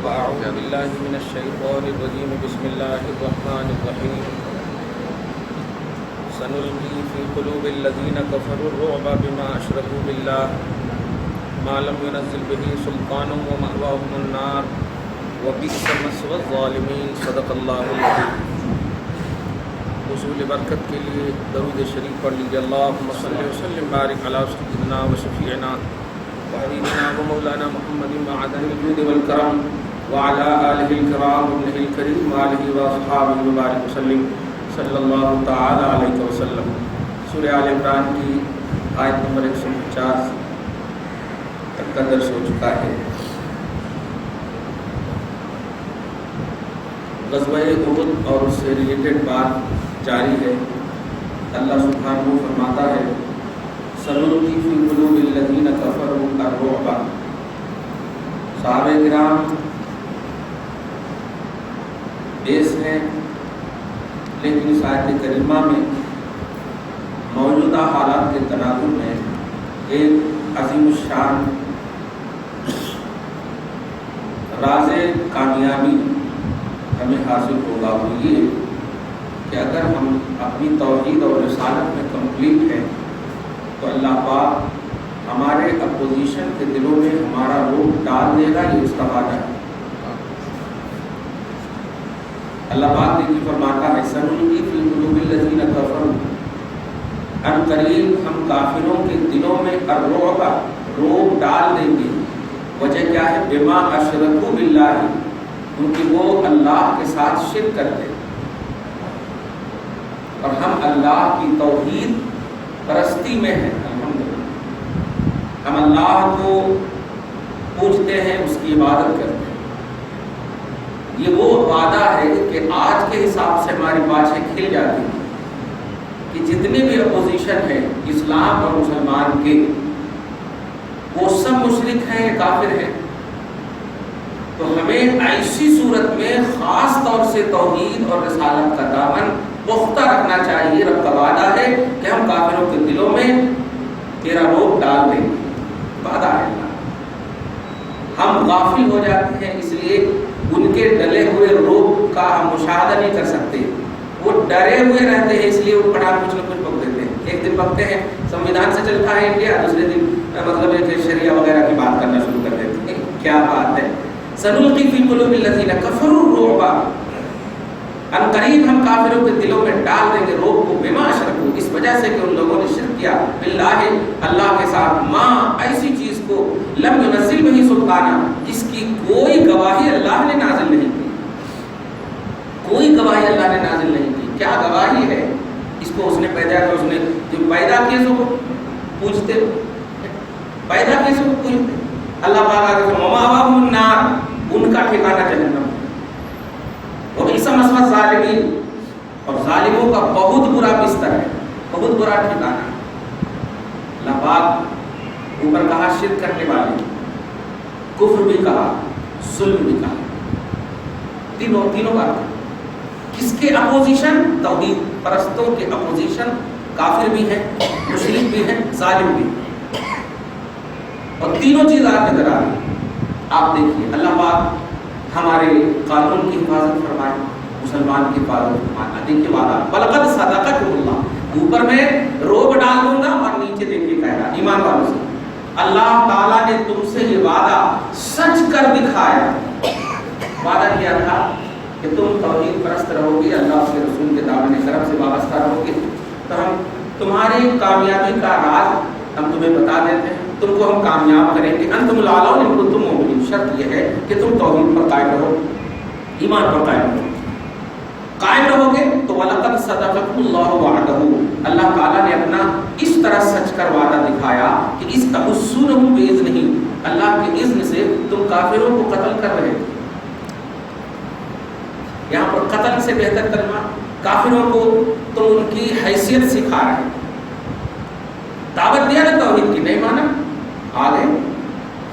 فأعوذ بالله من الشيطان الرجيم بسم الله الرحمن الرحيم سنلقي في قلوب الذين كفروا الرعب بما أشركوا بالله ما لم ينزل به سلطان ومأواهم النار وبئس مثوى الظالمين صدق الله العظيم. حصول برکت کے لیے درود شریف پڑھ لیجیے. اللہم صلی وسلم بارک علی سیدنا و شفیعنا وحبیبنا و مولانا محمد معدن الجود والکرم وعلی آلہ الکرام وابنہ الکریم وآلہ واصحابہ وبارک وسلم صلی اللہ تعالی علیہ وسلم. سورہ آل عمران کی آیت نمبر 150 تک کا درس ہو چکا ہے. غزوہ احد اور اس سے ریلیٹڈ بات جاری ہے. اللہ سبحانہ فرماتا ہے سنلقی فی قلوب الذین کفروا الرعب. صحابہ کرام بیس ہیں، لیکن اس آیت کریمہ میں موجودہ حالات کے تناظر میں ایک عظیم الشان راز کامیابی ہمیں حاصل ہوگا. وہ یہ کہ اگر ہم اپنی توحید اور رسالت میں کمپلیٹ ہیں تو اللہ پاک ہمارے اپوزیشن کے دلوں میں ہمارا روح ڈال دے گا. یہ اس کا وعدہ ہے. اللہ پاک دیکھیے فرماتا ہے سنلقی فی قلوب الذین کفروا، ان قریب ہم کافروں کے دلوں میں الرعب روب ڈال دیں گے. وجہ کیا ہے؟ بما اشرکوا باللہ، کیونکہ وہ اللہ کے ساتھ شرک کرتے ہیں اور ہم اللہ کی توحید پرستی میں ہیں. الحمدللہ ہم اللہ کو پوجتے ہیں، اس کی عبادت کرتے ہیں. یہ وہ وعدہ ہے کہ آج کے حساب سے ہماری باتیں کھل جاتی ہیں کہ جتنے بھی اپوزیشن ہیں اسلام اور مسلمان کے، وہ سب مشرک ہیں، کافر ہیں. تو ہمیں ایسی صورت میں خاص طور سے توحید اور رسالت کا دامن پختہ رکھنا چاہیے. رب کا وعدہ ہے کہ ہم کافروں کے دلوں میں تیرا روب ڈال دیں گے. وعدہ ہے اللہ. ہم غافل ہو جاتے ہیں، اس لیے ان کے ڈلے ہوئے روب کا ہم مشاہدہ نہیں کر سکتے. وہ ڈرے ہوئے رہتے ہیں، اس لیے وہ پڑھا کچھ نہ کچھ بک دیتے ہیں. ایک دن بکتے ہیں سنویدھان سے چلتا ہے انڈیا، دوسرے دن مطلب ہے کہ شریعہ وغیرہ کی بات کرنا شروع کر دیتے ہیں. کیا بات ہے؟ سنلقی فی قلوب الذین کفروا الرعب، ان قریب ہم کافروں کے دلوں میں ڈال دیں گے روب کو بما اشرکوا، اس وجہ سے کہ ان لوگوں نے شرک کیا باللہ اللہ کے ساتھ، ماں ایسی چیز کو لم ينزل به سلطانہ، جس کی کوئی گواہی اللہ نے نازل نہیں کی. کوئی گواہی اللہ نے نازل نہیں کی. کیا گواہی ہے؟ اس کو اس نے پیدا کیا، اس نے جو پیدا کیے سو پوچھتے، پیدا کیے سو پوچھتے. اللہ پاک آگے ومأواہم النار، ان کا ٹھکانہ جہنم. وبئس مثوى الظالمین، اور ظالموں کا بہت برا بستر ہے، بہت برا ٹھکانہ. اللہ پاک اوپر کہا شرک کرنے والے، کفر بھی کہا، ظلم بھی کہا. تینوں باتیں. کس کے اپوزیشن؟ توحید پرستوں کے اپوزیشن. کافر بھی ہیں، مشرک بھی ہیں، ظالم بھی ہیں. اور تینوں چیز آپ نظر آ رہی. آپ دیکھیے اللہ پاک ہمارے قانون کی حفاظت فرمائے، مسلمان کی حفاظت فرمائے. دیکھیے وعدہ وَلَقَدْ صَدَقَكُمُ اللَّهُ، اوپر میں روب ڈال دوں گا اور نیچے دیکھیے کہہ رہا ایمان والوں سے اللہ تعالیٰ نے تم سے یہ وعدہ سچ کر دکھایا. وعدہ کیا تھا کہ تم توحید پرست رہو گے، اللہ کے رسول کے دامن کرم سے وابستہ رہو گے، تو ہم تمہاری کامیابی کا راز ہم تمہیں بتا دیتے ہیں، تم کو ہم کامیاب کریں گے. انتم الاعلون ان کنتم مؤمنین. شرط یہ ہے کہ تم توحید پر قائم رہو، ایمان پر قائم رہو. قائم رہو گے تو وَلَقَدْ صَدَقَكُمُ اللَّهُ وَعْدَهُ، اللہ تعالیٰ نے اپنا اس طرح سچ کر وعدہ دکھایا کہ اس تحسونہم بِإِذْنِہ، اللہ کے اذن سے تم کافروں کو قتل کر رہے تھے. یہاں پر قتل سے بہتر ترجمہ، کافروں کو تم ان کی حیثیت سکھا رہے ہیں. دعوت دیا نا توحید کی، نہیں مانا آ گئے.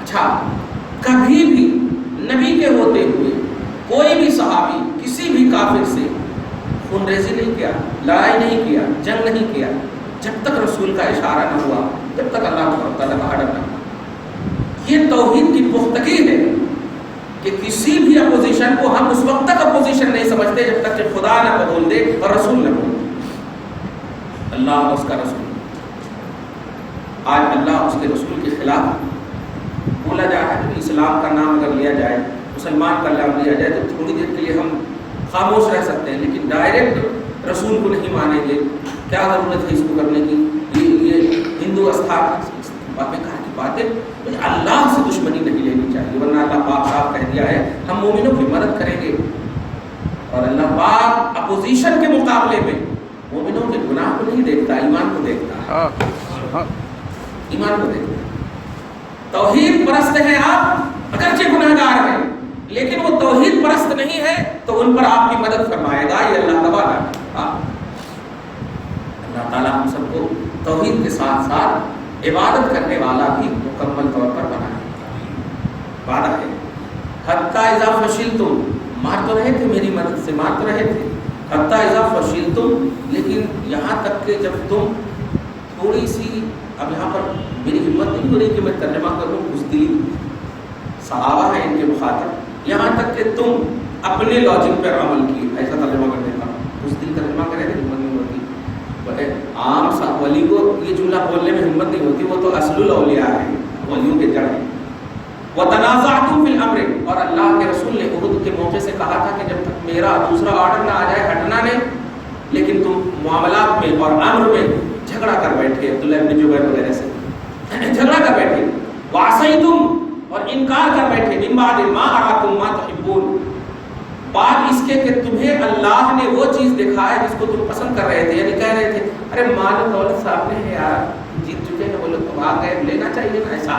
اچھا، کبھی بھی نبی کے ہوتے ہوئے کوئی بھی صحابی کسی بھی کافر سے خون ریزی نہیں کیا، لڑائی نہیں کیا، جنگ نہیں کیا، جب تک رسول کا اشارہ نہ ہوا جب تک اللہ تعالیٰ کا آرڈر نہ ہوا. یہ توحید کی پختگی ہے کہ کسی بھی خدا نہ قبول دے اور رسول نہ قبول دے، اللہ اور اس کا رسول۔ آج اللہ اس کے رسول کے خلاف بولا جا رہا ہے کہ اسلام کا نام اگر لیا جائے، مسلمان کا نام لیا جائے تو تھوڑی دیر کے لیے ہم خاموش رہ سکتے ہیں، لیکن ڈائریکٹ رسول کو نہیں مانیں گے، کیا ضرورت ہے اس کو کرنے کی؟ یہ ہندو استھان کی باتیں، اللہ سے دشمنی نہیں لینی چاہیے، ورنہ اللہ پاک صاحب کہہ دیا ہے ہم مومنوں کی مدد کریں گے، اور اللہ پاک اپوزیشن کے مقابلے میں مومنوں کے گناہ کو نہیں دیکھتا، ایمان کو دیکھتا ہے، ایمان کو دیکھتا ہے۔ توحید پرست ہیں آپ، اگرچہ گناہ گار ہیں، لیکن وہ توحید پرست نہیں ہے تو ان پر آپ کی مدد فرمائے گا، یہ اللہ تبارک ہے۔ اللہ تعالیٰ ہم سب کو توحید کے ساتھ ساتھ عبادت کرنے والا بھی مکمل طور پر بنائے، وعدہ ہے۔ حتیٰ اذا فشلتم، مار تو رہے تھے میری مدد سے، مار تو رہے تھے، حتیٰ اذا فشلتم، لیکن یہاں تک کہ جب تم تھوڑی سی، اب یہاں پر میری ہمت نہیں ہو رہی کہ میں ترجمہ کروں، بزدلی صحابہ ہیں ان کے مخاطب، یہاں تک کہ تم اپنے لاجک پر عمل کیے، ایسا ترجمہ کر دیتا ہوں، بزدل ترجمہ کرے تو ہمت نہیں ہوتی، بڑے عام سا ولی کو یہ جملہ بولنے میں ہمت نہیں ہوتی، وہ تو اصل الاولیاء ہے، ولیوں کے جڑ ہیں۔ وَتَنَازَعْتُمْ فِي الْأَمْرِ، اور اللہ کے رسول نے احد کے موقع سے کہا تھا کہ جب تک میرا دوسرا آرڈر نہ آ جائے ہٹنا نہیں، لیکن تم معاملات میں اور امر میں جھگڑا کر بیٹھے، عبداللہ بن جبیر وغیرہ سے جھگڑا کر بیٹھے، وَعَصَيْتُمْ، اور انکار کر بیٹھے، مِن بَعْدِ مَا أَرَاكُمْ مَا تُحِبُّونَ، بعد اس کے کہ تمہیں اللہ نے وہ چیز دکھایا جس کو تم پسند کر رہے تھے، یعنی کہہ رہے تھے ارے مال و دولت سامنے ہے یار، جیت چکے ہیں وہ لوگ، تم آ گئے، لینا چاہیے نا، ایسا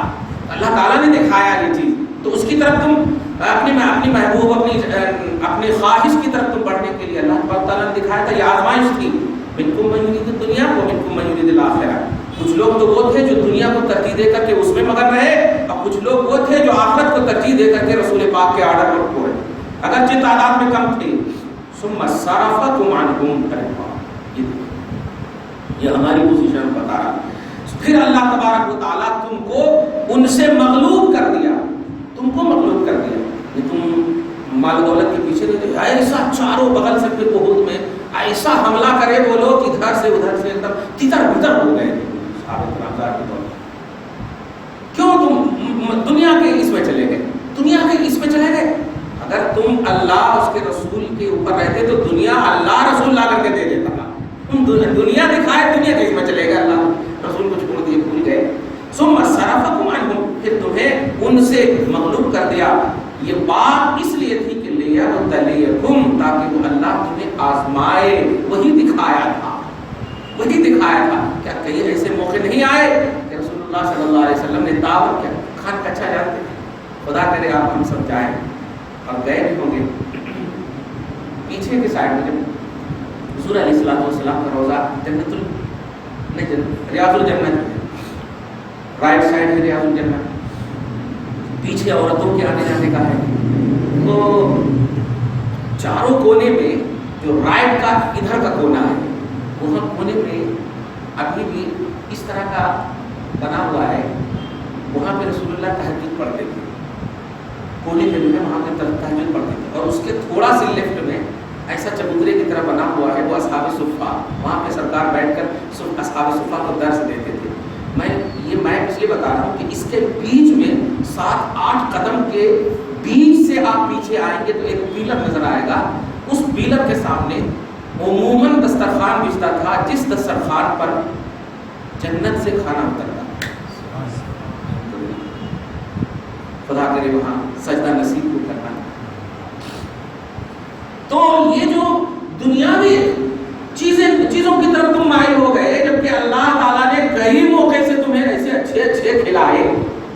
اللہ تعالیٰ نے دکھایا یہ چیز، تو اس کی طرف تم اپنی محبوب، اپنی خواہش کی طرف تم بڑھنے کے لیے اللہ تعالیٰ نے دکھایا تھا، یہ آزمائش تھی۔ منکم من یرید الدنیا ومنکم من یرید الآخرہ، کچھ لوگ تو وہ تھے جو دنیا کو ترجیح دے کر کے اس میں مگن رہے، اور کچھ لوگ وہ تھے جو آخرت کو ترجیح دے کر کے رسول پاک کے آرڈر پر کھوڑے، اگرچہ تعداد میں کم تھے۔ ثم صرفکم عنہم، یہ ہماری پوزیشن بتا رہا ہے، پھر اللہ تبارک و تعالیٰ تم کو ان سے مغلوب کر دیا، تم کو مغلوب کر دیا، یہ تم مال و دولت کے پیچھے رہتے، ایسا چاروں بغل سے پھر احد میں ایسا حملہ کرے وہ لوگ ادھر سے ادھر سے ایک دم تتر بتر ہو گئے کیوں تم دنیا کے اس میں چلے گئے، دنیا کے اس میں چلے گئے؟ اگر تم اللہ اس کے رسول کے اوپر رہتے تو دنیا اللہ رسول لا کر کے دے دیتا، تم دنیا دکھائے، دنیا کے اس میں چلے گا، اللہ رسول کو چھوڑ دیے، بھول گئے۔ ثم صرفکم عنہم، پھر تمہیں ان سے مغلوب کر دیا، یہ بات اس لیے تھی کہ لیبتلیکم، تاکہ وہ اللہ تمہیں آزمائے، وہی دکھایا تھا، وہی دکھایا تھا۔ کیا کئی ایسے موقع نہیں آئے کہ رسول اللہ صلی اللہ علیہ وسلم نے دعوت کیا، کھان کچا جانتے ہیں، خدا کرے آپ ہم سب جائیں اور گئے بھی ہوں گے، پیچھے کے سائڈ میں جب حضور علیہ السلام کا روزہ ریاض الجنت، رائٹ سائڈ ہے ریاض الجنت، پیچھے عورتوں کے آنے جانے کا ہے، تو چاروں کونے میں جو رائٹ کا ادھر کا کونا ہے، وہاں کونے میں ابھی بھی اس طرح کا بنا ہوا ہے، وہاں پہ رسول اللہ تہجد پڑھتے تھے، کونے میں جو ہے وہاں پہ تہجد پڑھتے تھے، اور اس کے تھوڑا سی لیفٹ میں ایسا چبوترے کی طرح بنا ہوا ہے، وہ اصحاب صفہ، وہاں پہ سرکار بیٹھ کر اصحاب صفہ کو درس دیتے تھے۔ میں اس لیے بتا رہا ہوں کہ اس کے بیچ میں 7-8 قدم کے بیچ سے آپ پیچھے آئیں گے تو ایک پیلر نظر آئے گا، اس پیلر کے سامنے عموماً دسترخوان بچتا تھا، جس دسترخوان پر جنت سے کھانا اترتا، خدا کرے وہاں سجدہ نصیب کو کرنا۔ تو یہ جو دنیاوی چیزوں کی طرف تم مائل ہو گئے، جبکہ اللہ تعالیٰ نے کئی موقع سے تمہیں ایسے اچھے کھلائے،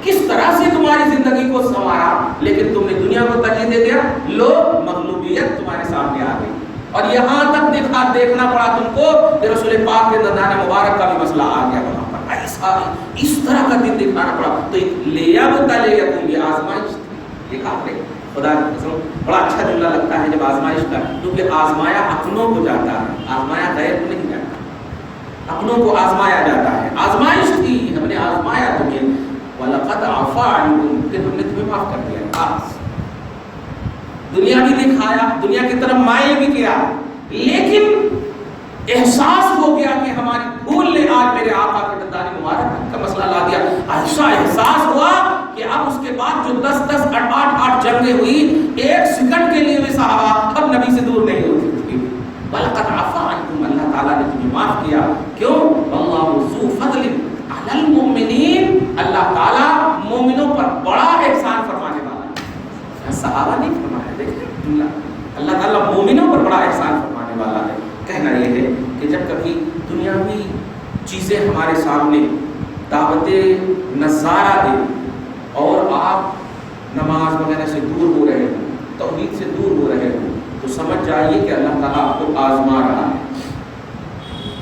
کس طرح سے تمہاری زندگی کو سنوارا، لیکن تم نے دنیا کو ترجیح دے دیا، لو مغلوبیت تمہارے سامنے آ گئی، اور یہاں تک دیکھنا پڑا تم کو کہ رسول پاک کے دندان مبارک کا بھی مسئلہ آ گیا وہاں پر، ایسا اس طرح کا دن دکھانا پڑا۔ تو لیبتلیکم، یہ آزمائش تھی، یہ کہا خدا کی قسم بڑا اچھا جملہ لگتا ہے جب آزمائش کا، کیونکہ آزمایا اپنوں کو جاتا ہے، آزمایا غیر کو نہیں جاتا، اپنوں کو آزمایا جاتا ہے، آزمائش تھی، ہم نے آزمایا تمہیں، وَلَقَدْ عَفَا عَنْكُمْ، کہ ہم نے تمہیں معاف کر دیا، دنیا بھی دکھایا، دنیا کی طرف مائل بھی کیا، لیکن احساس ہو گیا کہ ہماری بھول نے آج میرے آقا کے دندان مبارک کا مسئلہ لا دیا. ایسا احساس ہوا کہ اب اس کے بعد جو 10 8 جنگیں ہوئی، ایک سیکنڈ کے لیے بھی صحابہ اب نبی سے دور نہیں ہوتے تھے. وَلَقَدْ عَفَا عَنْكُمْ، اللہ تعالیٰ نے تمہیں معاف کیا. کیوں؟ وَاللَّهُ ذُو فَضْلٍ عَلَى الْمُؤْمِنِينَ، اللہ تعالیٰ مومنوں پر بڑا احسان فرمانے والا ہے. صحابہ نہیں فرمایا، دیکھیں اللہ تعالیٰ مومنوں پر بڑا احسان فرمانے والا ہے. کہنا یہ ہے کہ جب کبھی دنیاوی چیزیں ہمارے سامنے دعوت نظارہ دیں اور آپ نماز وغیرہ سے دور ہو رہے ہوں، توحید سے دور ہو رہے ہوں، تو سمجھ جائیے کہ اللہ تعالیٰ آپ کو آزما رہا ہے.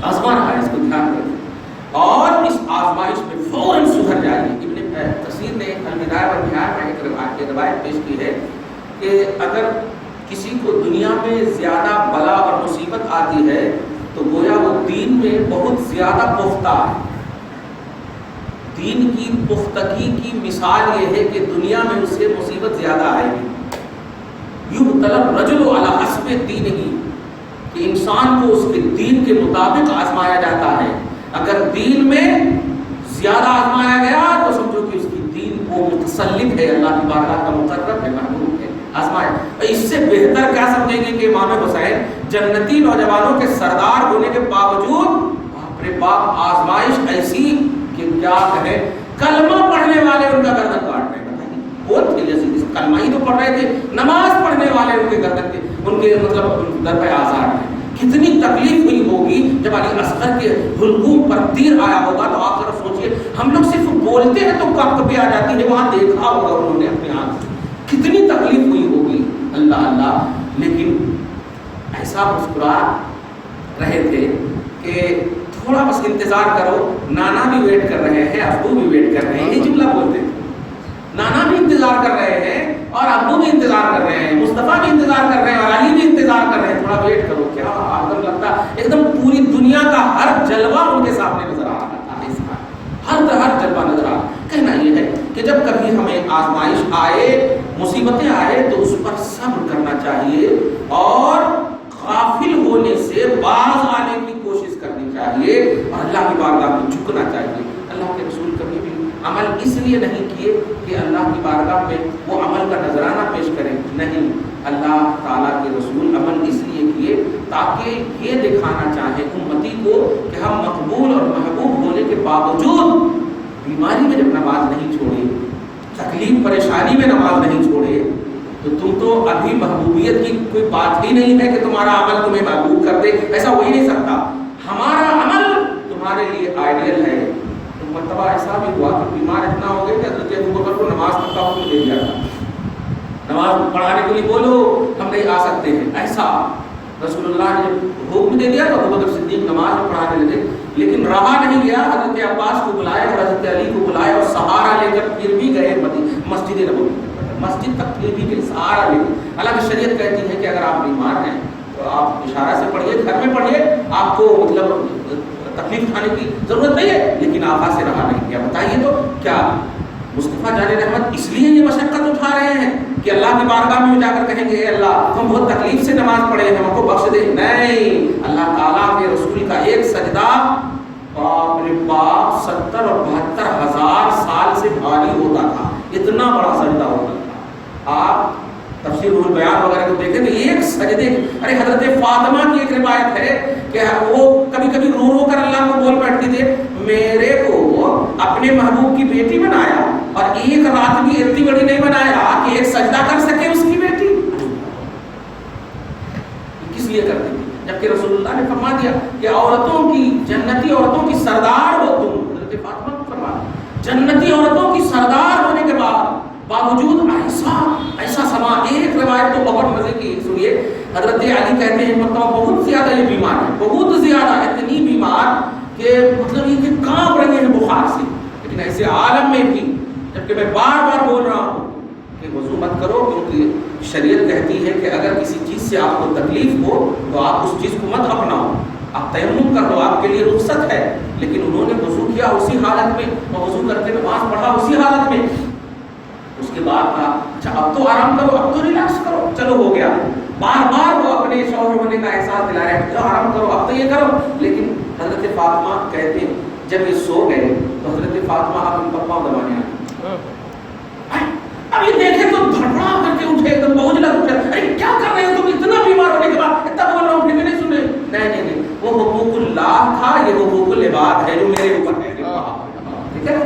اس کو دھیان رکھیں اور اس آزمائش میں فوراً سدھر جائیے. ابن کثیر نے البدایہ والنہایہ میں ایک روایت پیش کی ہے کہ اگر کسی کو دنیا میں زیادہ بلا اور مصیبت آتی ہے تو گویا وہ دین میں بہت زیادہ پختہ ہے. دین کی پختگی کی مثال یہ ہے کہ دنیا میں اس سے مصیبت زیادہ آئے گی. یبتلی الرجل علی حسب دینہ، کہ انسان کو اس کے دین کے مطابق آزمایا جاتا ہے. اگر دین میں زیادہ آزمایا گیا تو سمجھو کہ اس کی دین وہ متسلط ہے، اللہ کی بارگاہ کا مقرب ہے، محبوب ہے، آزمائے. اس سے بہتر کیا سمجھیں گے کہ امام حسین جنتی نوجوانوں کے سردار ہونے کے باوجود باپ رے باپ آزمائش ایسی کہ کیا کہے، کلمہ پڑھنے والے ان کا گردن کاٹ رہے. بتائیے بہت تھے جیسے کلمہ ہی تو پڑھ رہے تھے، نماز پڑھنے والے ان کے گردن کے ان کے مطلب در پہ آزار ہیں. کتنی تکلیف ہوئی ہوگی جب علی اصغر کے حلقوم پر تیر آیا ہوگا. تو آپ ذرا سوچئے، ہم لوگ صرف بولتے ہیں تو کب پہ آ جاتی ہے، وہاں دیکھا ہوگا انہوں نے اپنے آنکھ، کتنی تکلیف ہوئی ہوگی. اللہ اللہ. لیکن ایسا مسکرا رہے تھے کہ تھوڑا بس انتظار کرو، نانا بھی ویٹ کر رہے ہیں، ابو بھی ویٹ کر رہے ہیں. یہ جملہ بولتے تھے، نانا بھی انتظار کر رہے ہیں اور ابو بھی انتظار کر رہے ہیں، مصطفیٰ بھی انتظار کر رہے ہیں اور علی بھی انتظار کر رہے ہیں. تھوڑا ویٹ کرو. کیا آدم لگتا ایک دم پوری دنیا کا ہر جلوہ ان کے سامنے نظر آ رہا تھا. اس کا ہر جلوہ نظر آ رہا. کہنا یہ ہے کہ جب کبھی ہمیں آزمائش آئے، مصیبتیں آئے، تو اس پر صبر کرنا چاہیے اور غافل ہونے سے باز آنے کی کوشش کرنی چاہیے اور اللہ کی بارگاہ میں جھکنا چاہیے. اللہ کے رسول کبھی بھی عمل اس لیے نہیں کیے کہ اللہ کی بارگاہ میں وہ عمل کا نذرانہ پیش کریں، نہیں. اللہ تعالیٰ کے رسول عمل اس لیے کیے تاکہ یہ دکھانا چاہے امتی کو کہ ہم مقبول اور محبوب ہونے کے باوجود بیماری میں جب نماز نہیں چھوڑے، تکلیف پریشانی میں نماز نہیں چھوڑے، تو تم تو ابھی محبوبیت کی کوئی بات ہی نہیں ہے کہ تمہارا عمل تمہیں محبوب کر دے. ایسا ہو ہی نہیں سکتا. ہمارا عمل تمہارے لیے آئیڈیل ہے. تو مرتبہ ایسا بھی ہوا کہ بیمار اتنا ہو گئے کہ حضرت ابوبکر کو نماز تک کا حکم دے دیا تھا، نماز پڑھانے کے لیے بولو، ہم نہیں آ سکتے ہیں. ایسا رسول اللہ نے حکم دے دیا تو ابوبکر صدیق نماز میں پڑھانے لگے. لیکن رہا نہیں گیا، حضرت عباس کو بلایا اور حضرت علی کو بلایا اور سہارا لے کر پھر بھی گئے مسجد نبوی، مسجد تک پھر بھی گئے سہارا لے کر. حالانکہ شریعت کہتی ہے کہ اگر آپ بیمار ہیں تو آپ اشارہ سے پڑھیے، گھر میں پڑھیے، آپ کو مطلب تکلیف اٹھانے کی ضرورت نہیں ہے. لیکن آقا سے رہا نہیں گیا. بتائیے تو کیا مصطفیٰ جان رحمت اس لیے یہ مشقت اٹھا رہے ہیں کہ اللہ کی بارگاہ میں جا کر کہیں گے اے اللہ ہم بہت تکلیف سے نماز پڑھے ہیں، ہم کو بخش دے؟ نہیں. اللہ تعالیٰ کے رسول کا ایک سجدہ باپ رے باپ 70 اور 72 ہزار سال سے بھاری ہوتا تھا. اتنا بڑا سجدہ ہوتا تھا. آپ تفسیر روح البیان وغیرہ کو دیکھیں تو ایک سجدے، ارے حضرت فاطمہ کی ایک روایت ہے کہ وہ کبھی کبھی رو رو کر اللہ کو بول بیٹھتی تھے، میرے کو اپنے محبوب کی بیٹی بنایا اور ایک رات بھی اتنی بڑی نہیں بنایا کہ ایک سجدہ کر سکے اس کی بیٹی. کس لیے کرتی تھی؟ جبکہ رسول اللہ نے فرما دیا کہ عورتوں کی، جنتی عورتوں کی سردار ہو تم. حضرت فاطمہ کو فرما جنتی عورتوں کی سردار ہونے کے باوجود ایسا سما. ایک روایت تو بہت مزے کی سنیے. حضرت علی کہتے ہیں مرتبہ بہت زیادہ یہ بیمار ہے، بہت زیادہ، اتنی بیمار کہ مطلب یہ کہ کانپ رہے ہیں بخار سے. لیکن ایسے عالم میں بھی جبکہ میں بار بار بول رہا ہوں کہ وضو مت کرو، کیونکہ شریعت کہتی ہے کہ اگر کسی چیز سے آپ کو تکلیف ہو تو آپ اس چیز کو مت اپناؤ، آپ تیمم کر لو، آپ کے لیے رخصت ہے. لیکن انہوں نے وضو کیا اسی حالت میں اور وضو کر کے نماز پڑھا اسی حالت میں. اس کے بعد کہا اچھا اب تو آرام کرو، اب تو ریلیکس کرو. چلو ہو گیا. بار بار وہ اپنے شوہر ہونے کا احساس دلا رہے ہیں، آرام کرو اب تو یہ کرو. لیکن حضرت فاطمہ کہتے ہیں جب یہ سو گئے تو حضرت فاطمہ آپ ان کا پاؤں دبانے آئے. اب یہ دیکھے تو دھڑا کر کے اٹھے، ایک دم بہت لگ اٹھے. ارے کیا کر رہے ہو تم اتنا بیمار ہونے کے بعد؟ اتنا بول رہا ہوں پھر بھی نہیں سنے. نہیں وہ حقوق اللہ تھا، یہ حقوق العباد ہے جو میرے اوپر ہے. ٹھیک ہے،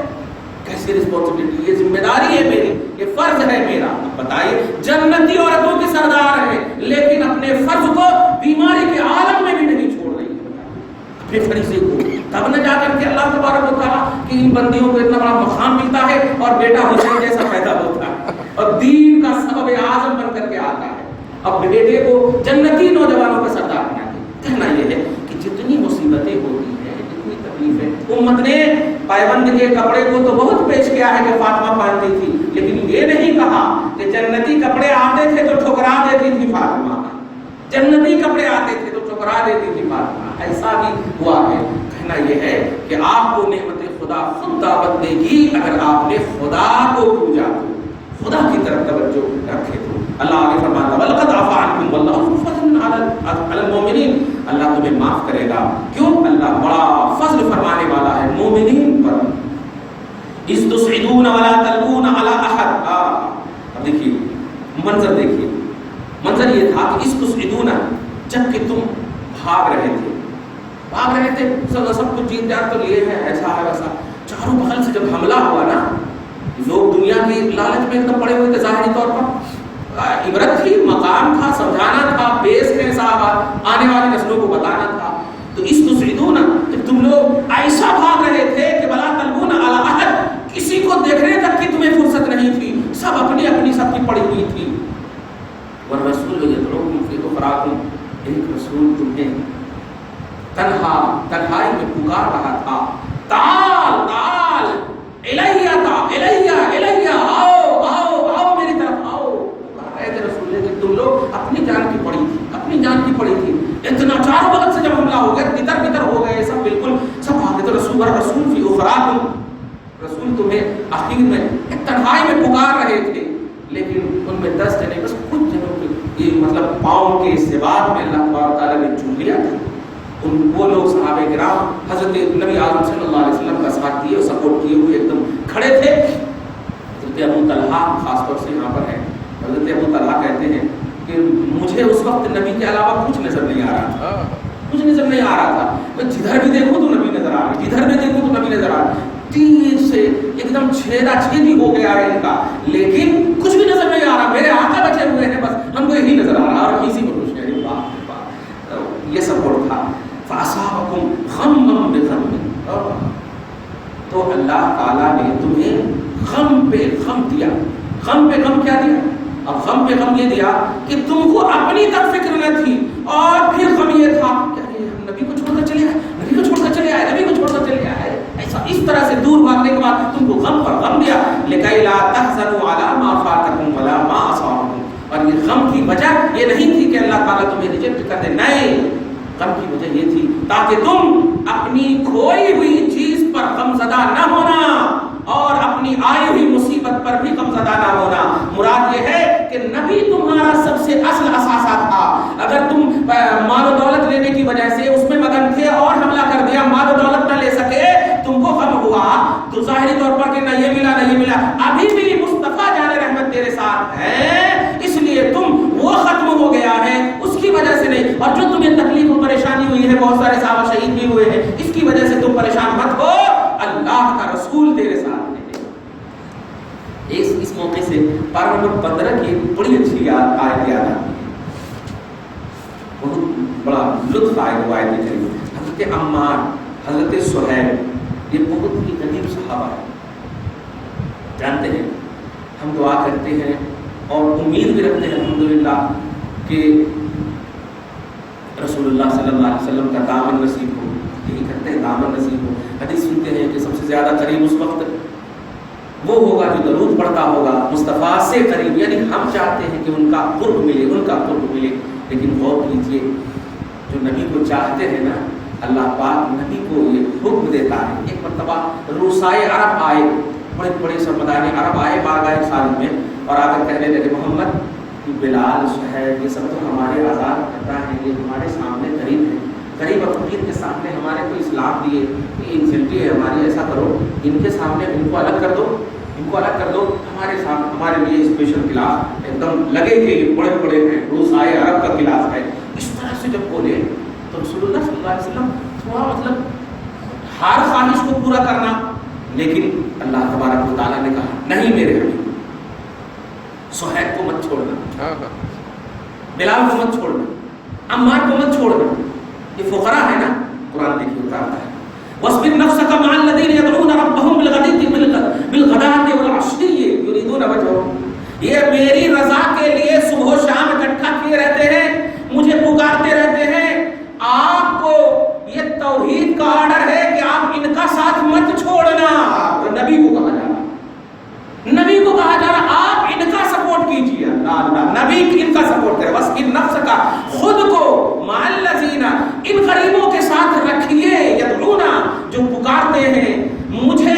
کیسی رسپانسبلٹی، یہ ذمہ داری ہے میری، یہ فرض ہے میرا. بتائیے جنتی عورتوں کی سردار ہے لیکن اپنے فرض کو بیماری کے عالم میں بھی نہیں چھوڑ رہی ہے اپنے فریضے کو. تب نہ جا کر کے اللہ تبارک و تعالیٰ کہ ان بندیوں کو اتنا بڑا مقام ملتا ہے اور بیٹا حسین جیسا پیدا ہوتا ہے اور دین کا سبب اعظم بن کر کے آتا ہے. اب بیٹے کو جنتی نوجوانوں کا سردار بنا دیا. کہنا یہ ہے کہ جتنی مصیبتیں ہوتی ہیں، جتنی تکلیفیں، امت نے پائبند کے کپڑے کو تو بہت پیش کیا ہے کہ فاطمہ پہنتی تھی، لیکن یہ نہیں کہا کہ جنتی کپڑے آتے تھے تو ٹھکرا دیتی تھی فاطمہ. جنتی کپڑے آتے تھے تو ٹھکرا دیتی تھی فاطمہ. ایسا بھی ہوا ہے. کہنا یہ ہے کہ آپ کو نعمت خدا خود دعوت دے گی اگر آپ نے خدا کو پوجا تو، خدا کی طرف توجہ رکھے تو. اللہ نے فرمایا وَلَقَدْ عَفَا عَنْكُمْ وَاللَّهُ ذُو فَضْلٍ عَلَى الْمُؤْمِنِينَ. اللہ تمہیں معاف کرے گا. کیوں؟ اللہ بڑا فضل فرمانے والا ہے مومنین پر. اِذْ تُصْعِدُونَ وَلَا تَلْوُونَ عَلَى أَحَدٍ. اب دیکھیے منظر، دیکھیے منظر یہ تھا کہ اِذْ تُصْعِدُونَ، جب کہ تم بھاگ رہے تھے سب کچھ جیت جات تو لیے ہیں، ایسا ہے ویسا. چاروں بغل سے جب حملہ ہوا نا، لوگ دنیا کی لالچ میں ایک دم پڑے ہوئے تھے. ظاہری طور پر عبرت تھی، مقام تھا، سمجھانا تھا، بیس کے حساب آنے والی نسلوں کو بتانا تھا. تو اس تسعدون، جب تم لوگ ایسا بھاگ رہے تھے کہ بلا تلبون علی احد، کسی کو دیکھنے تک کی تمہیں فرصت نہیں تھی، سب اپنی اپنی سب کی پڑی ہوئی تھی. والرسول یدعوکم فی اخراکم، ایک رسول تمہیں تنہائی میں پکار رہا تھا. تعال تعال الیہ، آؤ میری طرف آؤ. پکار رہے تھے رسول، لیکن تم لوگ اپنی جان کی پڑی تھی. اتنا چاروں بغل سے جب حملہ ہو گیا، تتر ہو گئے سب، بالکل سب بھاگے. تو رسول فی اخراکم، رسول تمہیں آخر میں ایک تنہائی میں پکار رہے تھے، لیکن ان میں 10 جنے بس کچھ جنوں کے یہ مطلب پاؤں کے استباد میں اللہ تعالیٰ نے چن لیا تھا. وہ لوگ صحابہ کرام حضرت نبی اعظم صلی اللہ علیہ وسلم کا ساتھ دیے اور سپورٹ کیے ہوئے ایک دم کھڑے تھے. حضرت ابو طلحہ خاص طور سے یہاں پر ہے. حضرت ابو طلحہ کہتے ہیں کہ مجھے اس وقت نبی کے علاوہ کچھ نظر نہیں آ رہا تھا، کچھ نظر نہیں آ رہا تھا. میں جدھر بھی دیکھوں تو نبی نظر آ رہا، جدھر بھی دیکھوں تو نبی نظر آ رہا. تیر سے ایک دم چھیدا چھیدی ہو گیا ہے ان کا، لیکن کچھ بھی نظر نہیں آ رہا. میرے آقا بچے ہوئے ہیں، بس ہم کو یہی نظر آ رہا اور ہم اسی کو خوش ہیں. یہ سپورٹ تھا. فَأَصَابَكُمْ غَمًّا بِغَمٍّ، تو اللہ تعالیٰ نے تمہیں غم پہ غم دیا. غم پہ غم کیا دیا؟ اب غم پہ غم یہ دیا کہ تم کو اپنی تک فکر نہ تھی، اور پھر غم یہ تھا کہ ہم نبی کو چھوڑ کر چلے آئے، نبی کو چھوڑ کر چلے آئے، نبی کو چھوڑ کر چلے آئے. ایسا اس طرح سے دور بھاگنے کے بعد تم کو غم پر غم دیا. لِكَيْ لَا تَحْزَنُوا عَلَىٰ مَا فَاتَكُمْ وَلَا مَا أَصَابَكُمْ. اور یہ غم کی وجہ یہ نہیں تھی کہ اللہ تعالیٰ تمہیں ریجیکٹ کر دے، نہیں، غم کی وجہ یہ تھی تاکہ تم اپنی کھوئی ہوئی چیز پر غمزدہ نہ ہونا اور اپنی آئی ہوئی مصیبت پر بھی غمزدہ نہ ہونا. مراد یہ ہے کہ نبی تمہارا سب سے اصل اثاثہ تھا. اگر تم مال و دولت لینے کی وجہ سے اس میں مگن تھے اور حملہ کر دیا، مال و دولت نہ لے سکے، تم کو غم ہوا، تو ظاہری طور پر کہ نہ یہ ملا نہ یہ ملا. ابھی بھی مصطفیٰ جان رحمت تیرے ساتھ ہے، اس لیے تم وہ ختم ہو گیا ہے، اس کی وجہ سے نہیں. اور جو تمہیں تکلیف و پریشانی ہوئی ہے، بہت سارے صحابہ شہید بھی ہوئے ہیں، اس کی وجہ سے تم پریشان مت ہو، اللہ کا رسول تیرے ساتھ ہے. اس موقع سے پارہ نمبر 15 کی بڑی اچھی آیت یاد آتی ہے، بہت بڑا لطف آئے وہ آیت کریم. حضرت عمار، حضرت سہیل، یہ بہت ہی عجیب صحابہ ہیں. جانتے ہیں ہم دعا کرتے ہیں اور امید بھی رکھتے ہیں الحمدللہ کہ رسول اللہ صلی اللہ علیہ وسلم کا دامن نصیب ہو. یہی کرتے ہیں دامن نصیب ہو. حدیث سنتے ہیں کہ سب سے زیادہ قریب اس وقت وہ ہوگا جو درود پڑھتا ہوگا مصطفیٰ سے قریب. یعنی ہم چاہتے ہیں کہ ان کا قرب ملے، ان کا قرب ملے. لیکن غور کیجیے، جو نبی کو چاہتے ہیں نا، اللہ پاک نبی کو یہ حکم دیتا ہے. ایک مرتبہ روسائے عرب آئے، بڑے بڑے سرمدار عرب آئے بارگاہ صالح میں، اور آ کر کہنے لگے محمد کہ بلال صہیب یہ سب تو ہمارے آزاد کرتا ہے، یہ ہمارے سامنے غریب ہے، غریب اور فقیر کے سامنے ہمارے کو اسلام دیے کہ انفینٹی ہے ہماری، ایسا کرو ان کے سامنے ان کو الگ کر دو، ان کو الگ کر دو، ہمارے سامنے ہمارے لیے اسپیشل کلاس ایک دم لگے کہ یہ بڑے بڑے ہیں، روس آئے عرب کا کلاس ہے. اس طرح سے جب بولے تو رسول اللہ صلی اللہ علیہ وسلم تھوڑا مطلب ہر خواہش کو پورا کرنا، لیکن اللہ تبارک و تعالیٰ نے کہا نہیں میرے حبیب، صہیب کو مت چھوڑنا، بلال کو مت چھوڑنا، عمار کو مت چھوڑنا، یہ فقراء ہے نا. قرآن دیکھیے اتارتا ہے وَاصْبِرْ نَفْسَكَ مَعَ الَّذِينَ يَدْعُونَ رَبَّهُمْ بِالْغَدَاةِ وَالْعَشِيِّ يُرِيدُونَ وَجْهَهُ، یہ میری رضا کے لیے صبح و شام اکٹھا کیے رہتے ہیں، مجھے پکارتے رہتے ہیں. آپ کو یہ توحید کا آرڈر ہے کہ آپ ان کا ساتھ مت چھوڑنا. نبی کو کہا جا رہا، نبی کو کہا جا رہا آپ ان کا سپورٹ کیجیے. نبی ان کا سپورٹ کرے. بس ان نفس کا خود کو مع الذین ان غریبوں کے ساتھ رکھیے، یدعونا جو پکارتے ہیں مجھے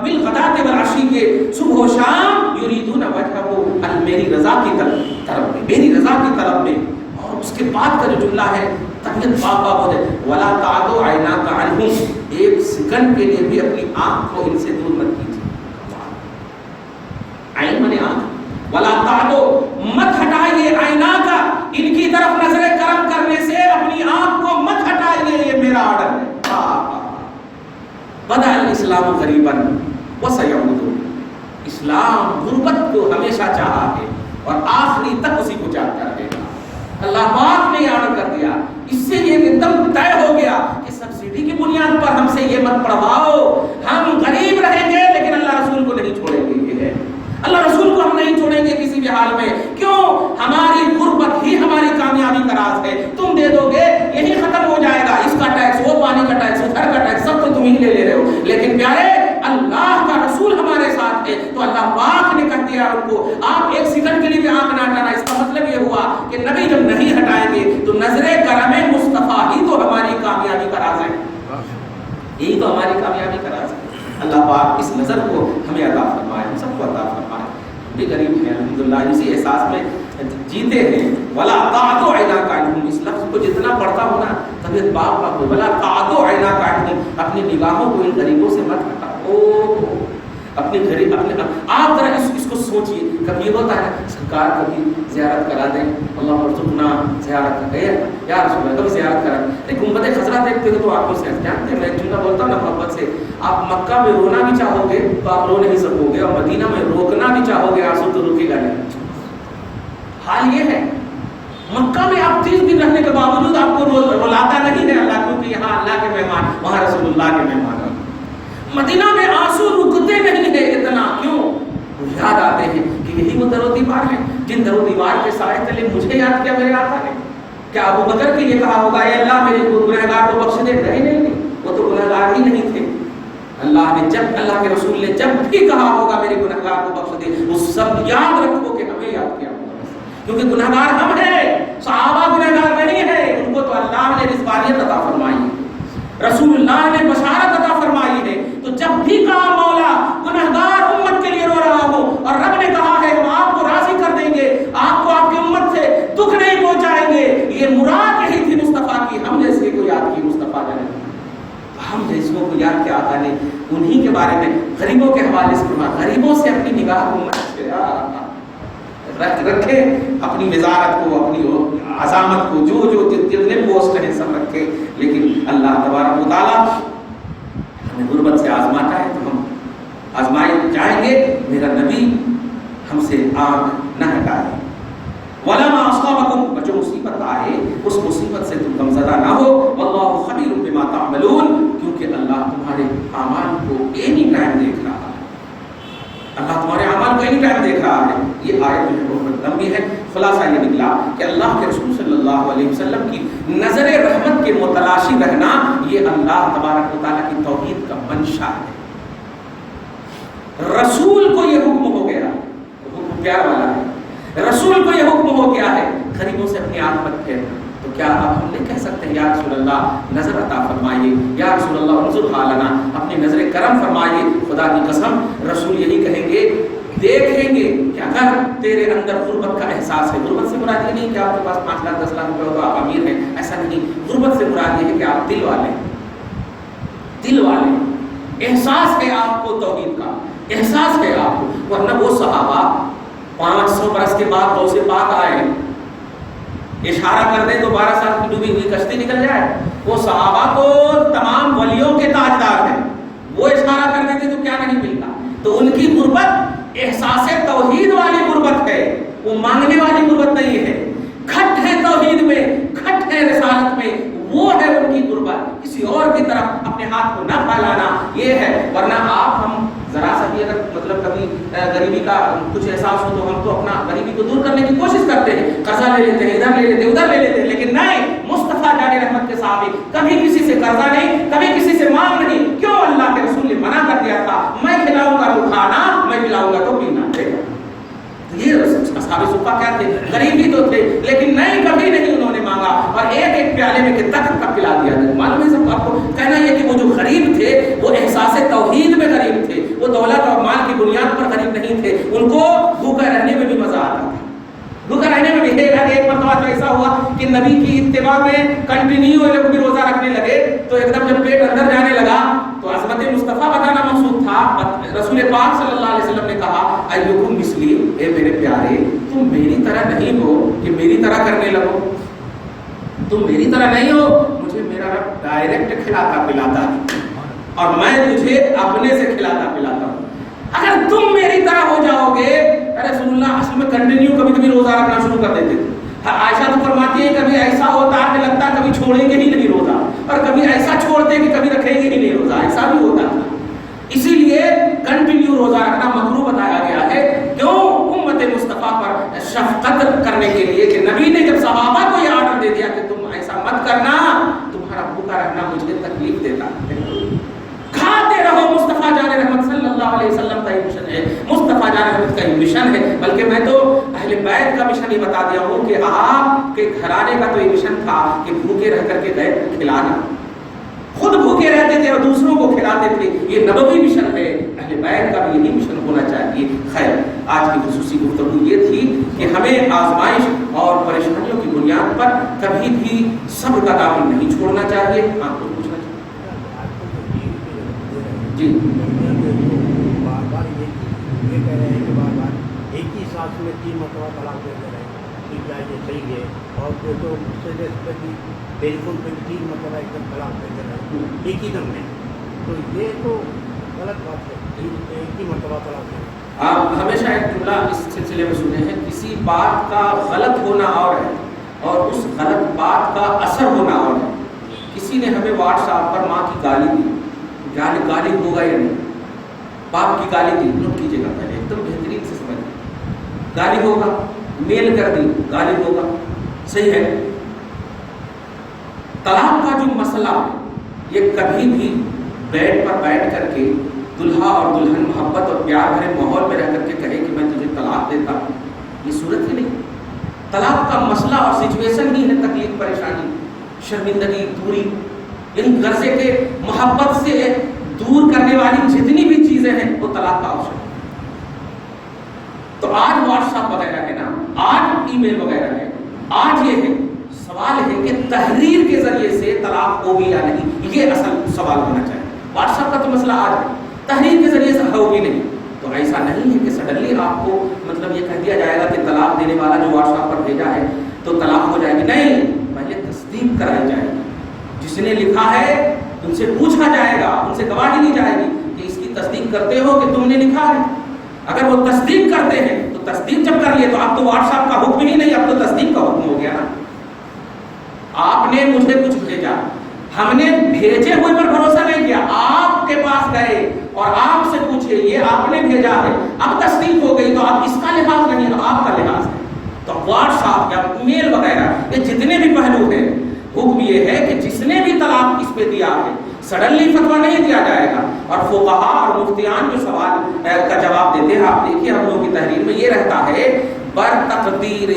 بالغداۃ والعشی کے صبح و شام، یریدون وجہہ میری رضا کی طرف میں، میری رضا کی طرف میں. اور اس کے بعد کا جو جملہ ہے طبیعت پاک ہو جائے ولا تعدو عیناک عنہم، ایک سیکنڈ کے لیے بھی اپنی آنکھ کو ان سے دور مت کیجیے. عین منے آنکھ، ولا تعدو مت ہٹائیے عیناک ان کی طرف نظر کرم کرنے سے اپنی آنکھ کو مت ہٹائیے، یہ میرا آرڈر ہے. بدأ الاسلام غریبا وسیعود، اسلام غربت کو ہمیشہ چاہا ہے اور آخری تک اسی کو چاہتا رہے گا. اللہ پاک نے آرڈر کر دیا، اس سے یہ ایک دم طے ہو گیا کہ سبسڈی کی بنیاد پر ہم سے یہ مت پڑھواؤ، ہم غریب رہیں گے لیکن اللہ رسول کو نہیں چھوڑیں گے. یہ ہے اللہ رسول کو ہم نہیں چھوڑیں گے کسی بھی حال میں. کیوں؟ ہماری غربت ہی ہماری کامیابی کا راز ہے. تم دے دو گے یہی ختم ہو جائے گا، اس کا ٹیکس، وہ پانی کا ٹیکس، ادھر کا ٹیکس، سب تو تم ہی لے رہے ہو. لیکن پیارے اللہ کا رسول ہمارے ساتھ ہے تو اللہ پاک نے کہہ دیا ان کو آپ ایک سیکنڈ کے لیے بھی آنکھ نہ ہٹانا. اس کا مطلب یہ ہوا کہ نبی جب نہیں ہٹائیں گے تو نظر کرم مصطفیٰ ہی تو ہماری کامیابی کا راز ہے، یہی تو ہماری کامیابی کا راز ہے. اللہ پاک اس نظر کو ہمیں عطا فرمائے، ہم سب کو عطا فرمائے. ہم بھی غریب ہیں الحمدللہ، اسی احساس میں جیتے ہیں. ولا تعدو عیناک عنہم، اس لفظ کو جتنا پڑھتا ہوں نا طبیعت باپ باپ ہو. ولا تعدو عیناک عنہم، اپنی نگاہوں کو ان غریبوں سے مت ہٹاؤ. اپنے غریب اپنے آپ ذرا اس کو سوچیے. کبھی یہ ہوتا ہے سرکار کبھی زیارت کرا دیں، اللہ ارزقنا زیارت گئے یا رسول اللہ کبھی زیارت کرا دیں. گنبد خضرا دیکھتے ہو تو آپ کو جانتے ہیں، میں ایک جملہ بولتا ہوں نا محبت سے، آپ مکہ میں رونا بھی چاہو گے تو آپ رو نہیں سکو گے، اور مدینہ میں روکنا بھی چاہو گے آنسو تو رکے گا نہیں. حال یہ ہے مکہ میں آپ 30 دن رہنے کے باوجود آپ کو رلاتا نہیں ہے اللہ، کیونکہ یہاں اللہ کے مہمان، وہاں رسول اللہ کے مہمان. مدینہ میں آنسو رکتے نہیں ہیں اتنا. کیوں؟ یاد آتے ہیں کہ یہی وہ در و دیوار ہیں جن در و دیوار کے سائے تلے مجھے یاد کیا میرے آقا نے. کیا ابو بکر کے یہ کہا ہوگا اے اللہ میرے گنہگار کو بخش دے؟ نہیں، وہ تو گنہگار ہی نہیں تھے. اللہ نے جب، اللہ کے رسول نے جب بھی کہا ہوگا میرے گنہگار کو بخش دے، وہ سب یاد رکھو کہ ہمیں یاد کیا ہوگا، کیونکہ گنہگار ہم ہیں. صحابہ گنہگار نہیں ہیں، ان کو تو اللہ نے رضوانیت عطا فرمائی ہے، رسول اللہ نے بشارت عطا فرمائی ہے. تو جب بھی کہا مولا گنہگار امت کے لیے رو رہا ہوں، اور رب نے کہا ہے ہم آپ کو راضی کر دیں گے، آپ کو آپ کی امت سے دکھ نہیں پہنچائیں گے. یہ مراد یہی تھی مصطفیٰ کی. ہم جیسے کو یاد کی مصطفیٰ نے، ہم جیسوں کو یاد کیا آقا نے انہی کے بارے میں غریبوں کے حوالے سے فرمایا. غریبوں سے اپنی نگاہ کو رکھے، اپنی وزارت کو، اپنی عظامت کو، جو جتنے پوسٹ ہیں سب رکھے. لیکن اللہ تبارک و تعالیٰ ہمیں غربت سے آزماتا ہے تو ہم آزمائے جائیں گے. میرا نبی ہم سے آنکھ نہ ہٹائے. وَلَمَا أَصَابَكُمْ، جو مصیبت آئے اس مصیبت سے تم غمزدہ نہ ہو. وَاللَّهُ خَبِيرٌ بِمَا تَعْمَلُونَ، کیونکہ اللہ تمہارے اعمال کو اینی ٹائم دیکھ رہا ہے. اللہ تمہارے اعمال کو اینی ٹائم دیکھ رہا ہے. یہ آیت جو ہے بہت لمبی ہے، خلاصہ یہ نکلا کہ اللہ کے رسول صلی اللہ علیہ وسلم کی نظر رحمت کے متلاشی رہنا یہ اللہ تبارک و تعالیٰ کی توحید کا منشا ہے. رسول کو یہ حکم ہو گیا، حکم پیار والا ہے، رسول کو یہ حکم ہو گیا ہے غریبوں سے اپنی آنکھ مت پھیرنا. تو کیا اب ہم نہیں کہہ سکتے یا رسول اللہ نظر عطا فرمائیے، یا رسول اللہ انظر حالنا، اپنی نظر کرم فرمائیے؟ خدا کی قسم رسول یہی کہیں گے دیکھیں گے کہ اگر تیرے اندر غربت کا احساس ہے، غربت سے مراد یہ نہیں کہ آپ کے پاس 5 لاکھ 10 لاکھ روپے ہو تو آپ امیر ہیں، ایسا نہیں، غربت سے مراد یہ ہے کہ آپ دل والے احساس ہے آپ کو توحید کا، احساس ہے آپ کو. ورنہ وہ صحابہ 500 برس کے بعد غوث پاک آئے، اشارہ کر دیں تو 12 سال کی ڈوبی ہوئی کشتی نکل جائے. وہ صحابہ تو تمام ولیوں کے تاجدار ہیں، وہ اشارہ کر دیتے تو کیا نہیں ملتا. تو ان کی غربت احساس توحید والی غربت ہے، وہ مانگنے والی غربت نہیں ہے. کھٹ ہے توحید میں، کھٹ ہے رسالت میں، وہ ہے ان کی غربت. کسی اور کی طرف اپنے ہاتھ کو نہ پھیلانا یہ ہے. ورنہ آپ ہم ذرا سا بھی اگر مطلب کبھی غریبی کا کچھ احساس ہو تو ہم تو اپنا غریبی کو دور کرنے کی کوشش کرتے ہیں، قرضہ لے لیتے ہیں، ادھر لے لیتے ہیں، ادھر لے لیتے ہیں. لیکن نہیں، مصطفیٰ جان رحمت کے صحابی کبھی کسی سے قرضہ نہیں، کبھی کسی سے مانگ نہیں. کیوں؟ اللہ کے رسول نے منع کر دیا تھا، میں کھلاؤں گا تو کھانا، میں پلاؤں گا تو پینا. یہ اصحاب صفہ کیا تھے؟ غریبی تو تھے، لیکن نہیں، کبھی نہیں انہوں نے مانگا. اور ایک ایک پیالے میں کہ تک کا پلا دیا. معلوم ہے سب آپ کو کہنا یہ کہ وہ جو غریب تھے وہ احساس توحید میں غریب تھے، وہ دولت اور مال کی بنیاد پر غریب نہیں تھے. ان کو بھوکا رہنے میں بھی مزہ آتا تھا، بھوکا رہنے میں بھی. ایک مرتبہ تو ایسا ہوا کہ نبی کی اتباع میں کنٹینیو لوگ بھی روزہ رکھنے لگے تو ایک دم جب پیٹ اندر جانے لگا تو عظمت مصطفیٰ بتانا مقصود تھا. رسول پاک صلی اللہ علیہ وسلم نے کہا ایکم مثلی، اے میرے پیارے تم میری طرح نہیں ہو کہ میری طرح کرنے لگو. تم میری طرح نہیں ہو، مجھے میرا رب ڈائریکٹ کھلاتا پلاتا ہے اور میں تجھے اپنے سے کھلاتا پلاتا ہوں. اگر تم میری طرح ہو جاؤ گے. رسول اللہ اصل میں کنٹینیو کبھی کبھی روزہ رکھنا شروع کر دیتے تھے. عائشہ تو فرماتی ہے کبھی ایسا ہوتا ہے کہ لگتا کبھی چھوڑیں گے ہی نہیں روزہ، اور کبھی ایسا چھوڑتے کہ کبھی رکھیں گے ہی نہیں روزہ. ایسا بھی ہوتا تھا. اسی لیے کنٹینیو روزہ رکھنا مکروہ بتایا گیا ہے. کیوں؟ امت مصطفیٰ پر شفقت کرنے کے لیے کہ نبی نے جب صحابہ کو یہ آرڈر دے دیا کہ تم ایسا مت کرنا، تمہارا بھوکا رہنا مجھے تکلیف دیتا ہے. کھاتے رہو. مصطفیٰ جان رحمت صلی اللہ علیہ وسلم کا یہ مشن ہے، مصطفیٰ جان رحمت کا یہ مشن ہے. بلکہ میں تو اہل بیت کا مشن ہی بتا دیا ہوں کہ آپ کے گھرانے کا تو یہ مشن تھا کہ بھوکے رہ کر کے غیر کو کھلانا. خود بھوکے رہتے تھے اور دوسروں کو کھلاتے تھے. یہ نبوی مشن ہے. اہل بیت کا بھی یہی مشن ہونا چاہیے. خیر، آج کی خصوصی گفتگو یہ تھی کہ ہمیں آزمائش اور پریشانیوں کی بنیاد پر کبھی بھی صبر کا دامن نہیں چھوڑنا چاہیے. آپ کو پوچھنا چاہیے جی. بار بار یہ کہہ رہے ہیں کہ بار بار ایک ہی ساتھ میں 3 مرتبہ طلاق دے رہے ہیں کہ کیا یہ صحیح ہے؟ اور پھر تو مرسیڈیز پہ بھی ٹیلیفون پہ بھی 3 مرتبہ ایک دم طلاق دے رہے ہیں ایک ہی دم میں. تو یہ تو غلط بات ہے، ایک ہی مرتبہ طلاق دے. آپ ہمیشہ ایک جملہ اس سلسلے میں سنے ہیں، کسی بات کا غلط ہونا اور ہے اور اس غلط بات کا اثر ہونا اور ہے. کسی نے ہمیں واٹس ایپ پر ماں کی گالی دی، گالی ہوگا یا نہیں؟ باپ کی گالی دی، نوٹ کیجیے گا پہلے ایک دم بہترین سے سمجھ. گالی ہوگا، میل کر دی، گالی ہوگا، صحیح ہے. طلاق کا جو مسئلہ ہے یہ کبھی بھی بیڈ پر بیٹھ کر کے دلہا اور دلہن محبت اور پیار بھرے ماحول میں رہ کر کے کہے کہ میں تجھے طلاق دیتا ہوں، یہ صورت ہی نہیں. طلاق کا مسئلہ اور سچویشن ہی ہے تکلیف، پریشانی، شرمندگی، دوری. یعنی غرضے کے محبت سے دور کرنے والی جتنی بھی چیزیں ہیں وہ طلاق کا آپشن ہے. تو آج واٹس ایپ وغیرہ ہے نا، آج ای میل وغیرہ ہے، آج یہ ہے سوال ہے کہ تحریر کے ذریعے سے طلاق ہوگی یا نہیں، یہ اصل سوال ہونا چاہیے. واٹس ایپ کا تو مسئلہ آج ہے، تحریر کے ذریعے سے ہوگی نہیں. تو ایسا نہیں ہے کہ سڈنلی آپ کو مطلب یہ کہہ دیا جائے گا کہ طلاق دینے والا جو واٹس ایپ پر بھیجا ہے تو طلاق ہو جائے گی. نہیں، پہلے تصدیق کرائی جائے گی. جس نے لکھا ہے ان سے پوچھا جائے گا، ان سے گواہی لی جائے گی کہ اس کی تصدیق کرتے ہو کہ تم نے لکھا ہے. اگر وہ تصدیق کرتے ہیں تو تصدیق جب کر لیے تو اب تو واٹس ایپ کا حکم ہی نہیں، اب تو تصدیق کا حکم ہو گیا نا. آپ نے مجھے کچھ بھیجا، ہم نے بھیجے ہوئے پر بھروسہ نہیں کیا، آپ کے پاس گئے اور آپ سے پوچھے یہ آپ نے بھیجا ہے، اب تصدیق ہو گئی تو اب اس کا لحاظ نہیں ہے، آپ کا لحاظ ہے. تو واٹس ایپ یا میل وغیرہ یہ جتنے بھی پہلو ہیں، حکم یہ ہے کہ جس نے بھی طلاق اس پہ دیا ہے سڈنلی فتویٰ نہیں دیا جائے گا. اور فقہا اور مفتیان جو سوال کا جواب دیتے ہیں، آپ دیکھیے ہم لوگوں کی تحریر میں یہ رہتا ہے بر تقدیر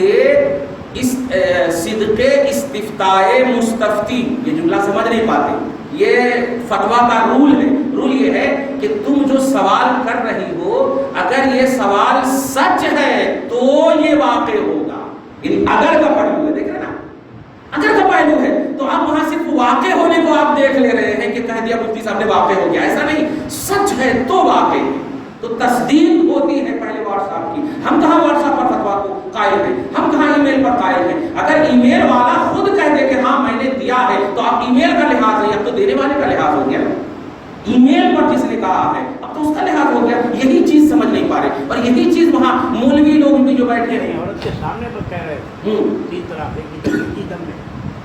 صدق استفتاء مستفتی. یہ جملہ سمجھ نہیں پاتے، یہ فتویٰ کا رول ہے. رول یہ ہے کہ تم جو سوال کر رہی ہو دیکھو اگر یہ سوال سچ ہے تو یہ واقع ہوگا، یعنی اگر کا پہلو ہے، دیکھ رہے نا، اگر کا پہلو ہے تو آپ وہاں صرف واقع ہونے کو آپ دیکھ لے رہے ہیں کہ کہہ دیا مفتی صاحب نے واقع ہو گیا، ایسا نہیں، سچ ہے تو واقع ہے، تو تصدیق ہوتی ہے پہلے واٹس ایپ کی۔ ہم کہاں واٹس ایپ پر فتوا کو قائل ہیں، ہم کہاں ای میل پر قائل ہیں؟ اگر ای میل والا خود کہہ دے کہ ہاں میں نے دیا ہے تو آپ ای میل کا لحاظ نہیں، اب تو دینے والے کا لحاظ ہو گیا، ای میل پر جس نے کہا ہے اب تو اس کا لحاظ ہو گیا۔ یہی چیز سمجھ نہیں پا رہے، اور یہی چیز وہاں مولوی لوگ بھی جو بیٹھے ہیں عورت کے سامنے تو کہہ رہے ہیں 3 طرح کی دم میں۔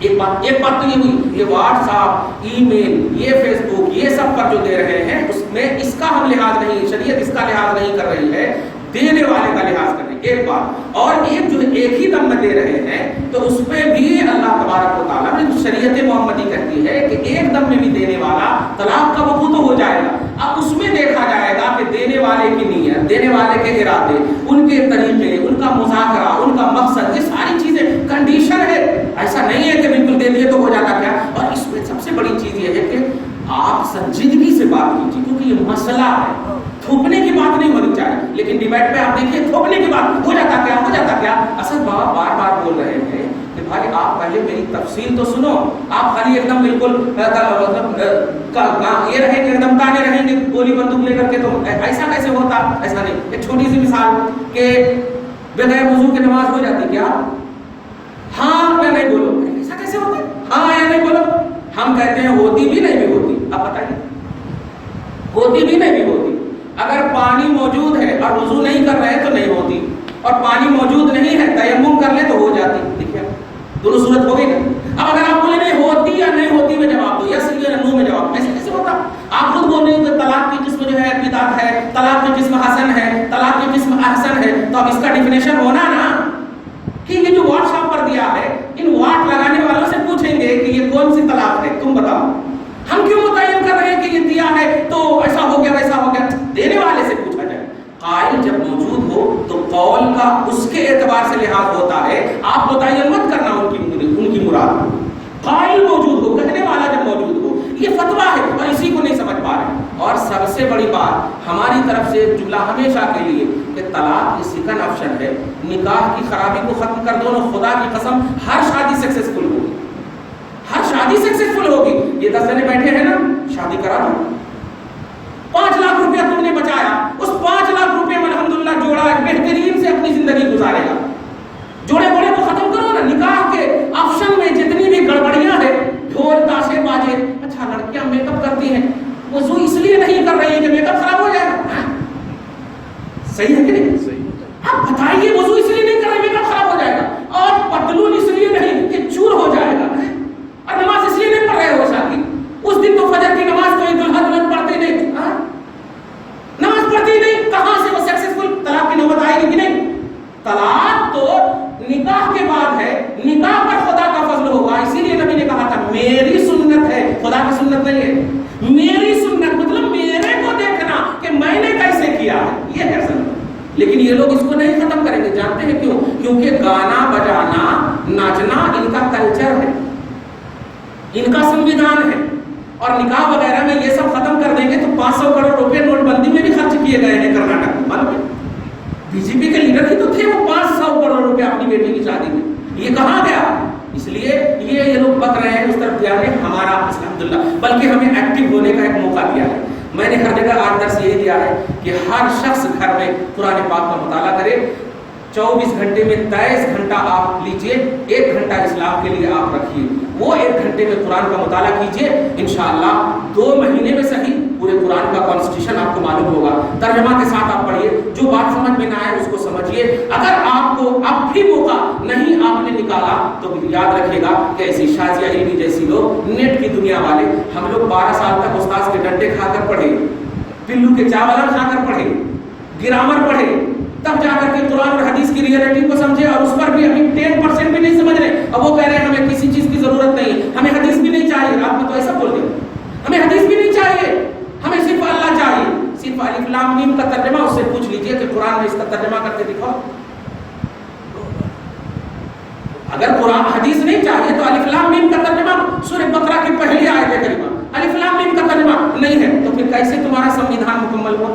ایک بات تو یہ ہوئی، یہ واٹس ایپ، ای میل، یہ فیس بک، یہ سب پر جو دے رہے ہیں اس میں اس کا ہم لحاظ نہیں، شریعت اس کا لحاظ نہیں کر رہی ہے، دینے والے کا لحاظ کر رہی ہے، ایک بات۔ اور ایک جو ایک ہی دم میں دے رہے ہیں تو اس پہ بھی اللہ تبارک و تعالیٰ نے شریعت محمدی کہتی ہے کہ ایک دم میں بھی دینے والا طلاق کا وقوع تو ہو جائے گا، اب اس میں دیکھا جائے گا کہ دینے والے کی نیت، دینے والے کے ارادے، ان کے طریقے، ان کا مذاکرہ، ان کا مقصد، یہ ساری چیزیں کنڈیشن ہے، ایسا نہیں ہے کہ بالکل دے دیے تو ہو جاتا کیا۔ اور اس میں سب سے بڑی چیز یہ ہے کہ آپ سنجیدگی سے بات کیجیے، کیونکہ یہ مسئلہ ہے، تھوپنے کی بات نہیں ہونی چاہیے، لیکن ڈیبیٹ پہ آپ دیکھیے تھوپنے کی بات، ہو جاتا کیا، ہو جاتا کیا۔ اصل بابا بار بار بول رہے ہیں کہ بھائی آپ پہلے میری تفصیل تو سنو، آپ خالی ایک دم بالکل یہ رہیں گے، ایک دم تانے رہیں گے گولی بندوق لے کر کے، تو ایسا کیسے ہوتا؟ ایسا نہیں۔ ایک چھوٹی سی مثال کہ بغیر وضو کے نماز ہو جاتی کیا؟ ہاں یا نہیں بولو، ایسا کیسے ہوتا ہے؟ ہاں یا نہیں بولو، ہم کہتے ہیں ہوتی بھی نہیں بھی ہوتی، آپ بتائیے، ہوتی بھی نہیں بھی ہوتی۔ اگر پانی موجود ہے اور وضو نہیں کر رہے تو نہیں ہوتی، اور پانی موجود نہیں ہے تیمم کر لے تو ہو جاتی۔ دیکھیے دونوں صورت ہو گئی نا۔ اب اگر آپ بولے نہیں ہوتی یا نہیں ہوتی میں جواب دو، یس یا نو میں جواب، ایسے کیسے ہوتا؟ آپ خود بول رہے ہیں کہ طلاق کی قسم جو ہے بدعت ہے، طلاق کی قسم حسن ہے، طلاق کی قسم احسن ہے، تو اب اس کا ڈیفینیشن ہونا نا کہ یہ جو واٹس ایپ پر دیا ہے، ان واٹ لگانے والوں سے پوچھیں گے کہ یہ کون سی طلاق ہے، تم بتاؤ۔ ہم کیوں متعین کر رہے ہیں کہ یہ دیا ہے تو ایسا ہو گیا ویسا ہو گیا؟ دینے والے سے پوچھا جائے۔ قائل جب موجود ہو تو قول کا اس کے اعتبار سے لحاظ ہوتا ہے، آپ متعین مت کرنا ان کی مراد۔ قائل موجود ہو، کہنے والا جب موجود ہو، یہ فتویٰ ہے اور اسی کو نہیں سمجھ پا رہے۔ اور سب سے بڑی بات ہماری طرف سے ایک جملہ ہمیشہ کے لیے کہ طلاق یہ سیکنڈ آپشن ہے، نکاح کی خرابی کو ختم کر دو، خدا کی قسم ہر شادی سکسیسفل ہوگی، ہر شادی سکسیسفل ہوگی۔ یہ 10 جنے بیٹھے ہیں نا، شادی کرا دو، 5 لاکھ روپیہ تم نے بچایا، اس 5 لاکھ روپے میں الحمدللہ جوڑا ایک بہترین سے اپنی زندگی گزارے گا۔ جوڑے بوڑے کو ختم کرو نا، نکاح کے آپشن میں جتنی بھی گڑبڑیاں ہیں، ڈھول تاشے باجے، اچھا لڑکیاں میک اپ کرتی ہیں، وضو اس لیے نہیں کر رہی ہے کہ میک اپ خراب ہو جائے گا، صحیح ہے کہ نہیں؟ آپ بتائیے وضو اس لیے نہیں کر رہے میک اپ خراب ہو جائے گا، اور پتلون اس لیے نہیں کہ چور ہو جائے گا، اور نماز اس لیے نہیں پڑھ رہے ہو شادی، اس دن تو فجر کی نماز کوئی دلہا دلہن پڑھتے نہیں، نماز پڑھتی نہیں، کہاں سے وہ سکسیسفل؟ طلاق کی نوبت آئے گی کہ نہیں؟ طلاق تو نکاح کے بعد ہے، نکاح پر خدا کا فضل ہوگا، اسی لیے نبی نے کہا تھا میری سنت ہے، خدا کی سنت نہیں ہے، میری سنت مطلب میرے کو دیکھنا کہ میں نے کیسے کیا ہے، یہ ہے سنت۔ لیکن یہ لوگ اس کو نہیں ختم کریں گے، جانتے ہیں کیوں؟ کیونکہ گانا بجانا ناچنا ان کا کلچر ہے، ان کا سنویدھان ہے، اور نکاح وغیرہ میں یہ سب ختم کر دیں گے تو 500 کروڑ روپے نوٹ بندی میں بھی خرچ کیے گئے ہیں کرناٹک میں، معلوم ہے؟ بی جے پی کے لیڈر ہی تو تھے وہ 500 کروڑ روپے اپنی بیٹی کی شادی میں، یہ کہاں گیا؟ اس لیے یہ لوگ بک رہے ہیں، اس طرف دھیان ہے ہمارا الحمدللہ، بلکہ ہمیں ایکٹیو ہونے کا ایک موقع دیا ہے۔ میں نے ہر جگہ آج درس یہ دیا ہے کہ ہر شخص گھر میں قرآن پاک کا مطالعہ کرے، 24 گھنٹے میں 23 گھنٹہ آپ لیجئے، 1 گھنٹہ اسلام کے لیے آپ رکھیے، وہ 1 گھنٹے میں قرآن کا مطالعہ کیجئے، انشاءاللہ 2 مہینے میں صحیح پورے قرآن کا کانسٹیٹیوشن آپ کو معلوم ہوگا، ترجمہ کے ساتھ آپ پڑھیے، جو بات سمجھ میں نہ آئے اس کو سمجھیے۔ اگر آپ کو اب بھی موقع نہیں آپ نے نکالا تو یاد رکھیے گا کہ ایسی شازیہ علمی جیسی لوگ نیٹ کی دنیا والے، ہم لوگ 12 سال تک استاذ کے ڈنڈے کھا کر پڑھے، پلو کے چاولن کھا کر پڑھے، گرامر پڑھے، تب جا کر کے قرآن اور حدیث کی ریئلٹی کو سمجھے، اور اس پر بھی ابھی 10% بھی نہیں سمجھ رہے، اب وہ کہہ رہے ہیں ہمیں کسی چیز کی ضرورت نہیں، ہمیں حدیث بھی نہیں چاہیے، رات میں تو ایسا بول دیں، ہمیں حدیث بھی نہیں چاہیے، ہمیں صرف اللہ چاہیے، صرف الف لام میم کا ترجمہ اس سے پوچھ لیجئے کہ قرآن میں اس کا ترجمہ کر کے دکھاؤ۔ اگر قرآن حدیث نہیں چاہیے تو الف لام میم کا ترجمہ سورہ بقرہ کی پہلی آیت کریمہ، الف لام میم کا ترجمہ نہیں ہے تو پھر کیسے تمہارا سنویدھان مکمل ہوا؟